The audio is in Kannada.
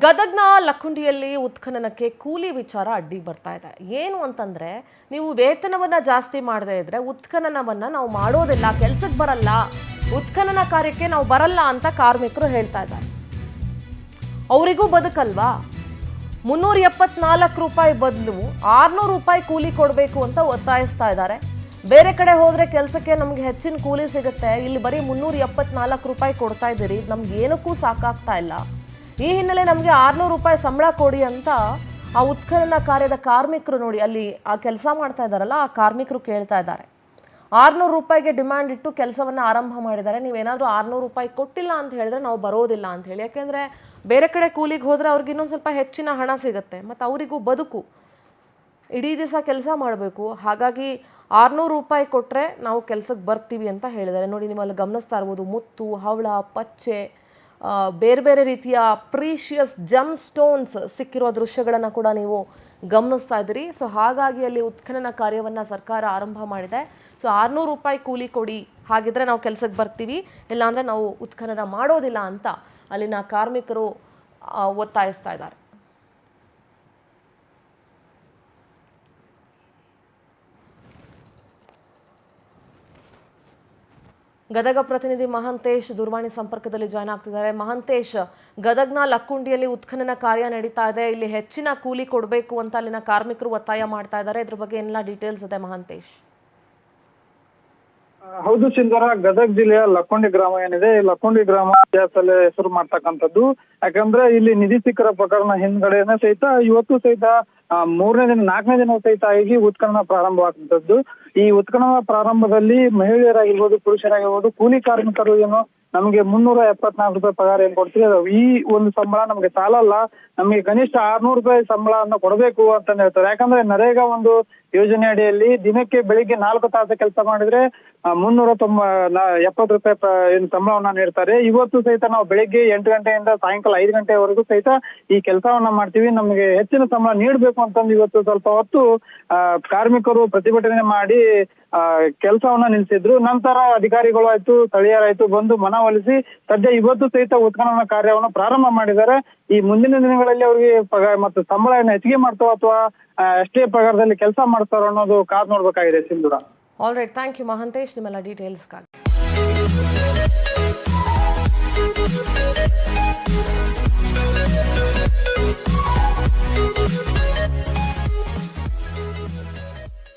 ಗದಗ್ನ ಲಕ್ಕುಂಡಿಯಲ್ಲಿ ಉತ್ಖನನಕ್ಕೆ ಕೂಲಿ ವಿಚಾರ ಅಡ್ಡಿ ಬರ್ತಾ ಇದೆ. ಏನು ಅಂತಂದ್ರೆ ನೀವು ವೇತನವನ್ನ ಜಾಸ್ತಿ ಮಾಡದೇ ಇದ್ರೆ ಉತ್ಖನನವನ್ನ ನಾವು ಮಾಡೋದಿಲ್ಲ, ಕೆಲಸಕ್ಕೆ ಬರಲ್ಲ, ಉತ್ಖನನ ಕಾರ್ಯಕ್ಕೆ ನಾವು ಬರಲ್ಲ ಅಂತ ಕಾರ್ಮಿಕರು ಹೇಳ್ತಾ ಇದ್ದಾರೆ. ಅವರಿಗೂ ಬದುಕಲ್ವಾ? 374 ರೂಪಾಯಿ ಬದಲು 600 ರೂಪಾಯಿ ಕೂಲಿ ಕೊಡಬೇಕು ಅಂತ ಒತ್ತಾಯಿಸ್ತಾ ಇದ್ದಾರೆ. ಬೇರೆ ಕಡೆ ಹೋದ್ರೆ ಕೆಲಸಕ್ಕೆ ನಮ್ಗೆ ಹೆಚ್ಚಿನ ಕೂಲಿ ಸಿಗುತ್ತೆ, ಇಲ್ಲಿ ಬರೀ 374 ರೂಪಾಯಿ ಕೊಡ್ತಾ ಇದ್ದೀರಿ, ನಮ್ಗೆ ಏನಕ್ಕೂ ಸಾಕಾಗ್ತಾ ಇಲ್ಲ. ಈ ಹಿನ್ನೆಲೆ ನಮಗೆ 600 ರೂಪಾಯಿ ಸಂಬಳ ಕೊಡಿ ಅಂತ ಆ ಉತ್ಖನನ ಕಾರ್ಯದ ಕಾರ್ಮಿಕರು ನೋಡಿ ಅಲ್ಲಿ ಆ ಕೆಲಸ ಮಾಡ್ತಾ ಇದ್ದಾರಲ್ಲ ಆ ಕಾರ್ಮಿಕರು ಕೇಳ್ತಾ ಇದ್ದಾರೆ. 600 ರೂಪಾಯಿಗೆ ಡಿಮ್ಯಾಂಡ್ ಇಟ್ಟು ಕೆಲಸವನ್ನ ಆರಂಭ ಮಾಡಿದ್ದಾರೆ. ನೀವೇನಾದ್ರೂ 600 ರೂಪಾಯಿ ಕೊಟ್ಟಿಲ್ಲ ಅಂತ ಹೇಳಿದ್ರೆ ನಾವು ಬರೋದಿಲ್ಲ ಅಂತ ಹೇಳಿ. ಯಾಕೆಂದ್ರೆ ಬೇರೆ ಕಡೆ ಕೂಲಿಗೆ ಹೋದ್ರೆ ಅವ್ರಿಗೆ ಇನ್ನೊಂದು ಸ್ವಲ್ಪ ಹೆಚ್ಚಿನ ಹಣ ಸಿಗುತ್ತೆ, ಮತ್ತು ಅವರಿಗೂ ಬದುಕು, ಇಡೀ ದಿವಸ ಕೆಲಸ ಮಾಡಬೇಕು. ಹಾಗಾಗಿ 600 ರೂಪಾಯಿ ಕೊಟ್ಟರೆ ನಾವು ಕೆಲಸಕ್ಕೆ ಬರ್ತೀವಿ ಅಂತ ಹೇಳಿದ್ದಾರೆ. ನೋಡಿ, ನೀವು ಅಲ್ಲಿ ಗಮನಿಸ್ತಾ ಇರ್ಬೋದು, ಮುತ್ತು, ಹವಳ, ಪಚ್ಚೆ, ಬೇರೆ ಬೇರೆ ರೀತಿಯ ಪ್ರೀಶಿಯಸ್ ಜಮ್ ಸ್ಟೋನ್ಸ್ ಸಿಕ್ಕಿರೋ ದೃಶ್ಯಗಳನ್ನು ಕೂಡ ನೀವು ಗಮನಿಸ್ತಾ ಇದ್ದೀರಿ. ಸೊ ಹಾಗಾಗಿ ಅಲ್ಲಿ ಉತ್ಖನನ ಕಾರ್ಯವನ್ನು ಸರ್ಕಾರ ಆರಂಭ ಮಾಡಿದೆ. ಸೊ 600 ರೂಪಾಯಿ ಕೂಲಿ ಕೊಡಿ, ಹಾಗಿದ್ರೆ ನಾವು ಕೆಲಸಕ್ಕೆ ಬರ್ತೀವಿ, ಇಲ್ಲಾಂದರೆ ನಾವು ಉತ್ಖನನ ಮಾಡೋದಿಲ್ಲ ಅಂತ ಅಲ್ಲಿನ ಕಾರ್ಮಿಕರು ಒತ್ತಾಯಿಸ್ತಾ ಇದ್ದಾರೆ. ಗದಗ ಪ್ರತಿನಿಧಿ ಮಹಂತೇಶ್ ದೂರವಾಣಿ ಸಂಪರ್ಕದಲ್ಲಿ ಜಾಯ್ನ್ ಆಗ್ತಿದ್ದಾರೆ. ಮಹಂತೇಶ್, ಗದಗ್ನ ಲಕ್ಕುಂಡಿಯಲ್ಲಿ ಉತ್ಖನನ ಕಾರ್ಯ ನಡೀತಾ ಇದೆ, ಇಲ್ಲಿ ಹೆಚ್ಚಿನ ಕೂಲಿ ಕೊಡಬೇಕು ಅಂತ ಅಲ್ಲಿನ ಕಾರ್ಮಿಕರು ಒತ್ತಾಯ ಮಾಡ್ತಾ ಇದ್ದಾರೆ. ಇದ್ರ ಬಗ್ಗೆ ಏನೆಲ್ಲ ಡೀಟೇಲ್ಸ್ ಇದೆ ಮಹಂತೇಶ್? ಹೌದು ಸಿಂಧೂರ, ಗದಗ ಜಿಲ್ಲೆಯ ಲಕ್ಕುಂಡಿ ಗ್ರಾಮ ಏನಿದೆ, ಲಕ್ಕುಂಡಿ ಗ್ರಾಮ ಇತಿಹಾಸದಲ್ಲಿ ಹೆಸರು ಮಾಡ್ತಕ್ಕಂಥದ್ದು. ಯಾಕಂದ್ರೆ ಇಲ್ಲಿ ನಿಧಿ ಸಿಕ್ಕರ ಪ್ರಕರಣ ಹಿಂದ್ಗಡೆನೆ ಸಹಿತ ಇವತ್ತು ಸಹಿತ 3ನೇ ದಿನ 4ನೇ ದಿನ ಸಹಿತ ಆಗಿ ಉತ್ಖನನ ಪ್ರಾರಂಭವಾಗ್ತದ್ದು. ಈ ಉತ್ಖನನ ಪ್ರಾರಂಭದಲ್ಲಿ ಮಹಿಳೆಯರಾಗಿರ್ಬೋದು, ಪುರುಷರಾಗಿರ್ಬೋದು, ಕೂಲಿ ಕಾರ್ಮಿಕರು ಏನು ನಮಗೆ 374 ರೂಪಾಯಿ ಪಗಾರ ಏನ್ ಕೊಡ್ತೀವಿ, ಈ ಒಂದು ಸಂಬಳ ನಮಗೆ ಸಾಲಲ್ಲ, ನಮಗೆ ಕನಿಷ್ಠ 600 ರೂಪಾಯಿ ಸಂಬಳವನ್ನು ಕೊಡಬೇಕು ಅಂತ ಹೇಳ್ತಾರೆ. ಯಾಕಂದ್ರೆ ನರೇಗಾ ಒಂದು ಯೋಜನೆ ಅಡಿಯಲ್ಲಿ ದಿನಕ್ಕೆ ಬೆಳಿಗ್ಗೆ 4 ತಾಸು ಕೆಲಸ ಮಾಡಿದ್ರೆ 370 ರೂಪಾಯಿ ಏನು ಸಂಬಳವನ್ನ ನೀಡ್ತಾರೆ. ಇವತ್ತು ಸಹಿತ ನಾವು ಬೆಳಿಗ್ಗೆ 8 ಗಂಟೆಯಿಂದ ಸಾಯಂಕಾಲ 5 ಗಂಟೆವರೆಗೂ ಸಹಿತ ಈ ಕೆಲಸವನ್ನ ಮಾಡ್ತೀವಿ, ನಮಗೆ ಹೆಚ್ಚಿನ ಸಂಬಳ ನೀಡಬೇಕು ಅಂತಂದು ಇವತ್ತು ಸ್ವಲ್ಪ ಹೊತ್ತು ಕಾರ್ಮಿಕರು ಪ್ರತಿಭಟನೆ ಮಾಡಿ ಕೆಲಸವನ್ನ ನಿಲ್ಸಿದ್ರು. ನಂತರ ಅಧಿಕಾರಿಗಳು ಆಯ್ತು, ಸ್ಥಳೀಯರಾಯ್ತು ಬಂದು ಮನವೊಲಿಸಿ ಸದ್ಯ ಇವತ್ತು ಸಹಿತ ಉತ್ಖನನ ಕಾರ್ಯವನ್ನು ಪ್ರಾರಂಭ ಮಾಡಿದ್ದಾರೆ. ಈ ಮುಂದಿನ ದಿನಗಳಲ್ಲಿ ಅವರಿಗೆ ಪಗಾರ ಮತ್ತು ಸಂಬಳ ಹೆಚ್ಚಿಗೆ ಮಾಡ್ತಾವ ಅಥವಾ ಅಷ್ಟೇ ಪಗಾರದಲ್ಲಿ ಕೆಲಸ ಮಾಡ್ತಾರೋ ಅನ್ನೋದು ಕಾದ್ ನೋಡ್ಬೇಕಾಗಿದೆ Sindhura. All right, thank you Mahantesh ನಿಮ್ಮೆಲ್ಲ ಡೀಟೇಲ್ಸ್ಗಾಗಿ.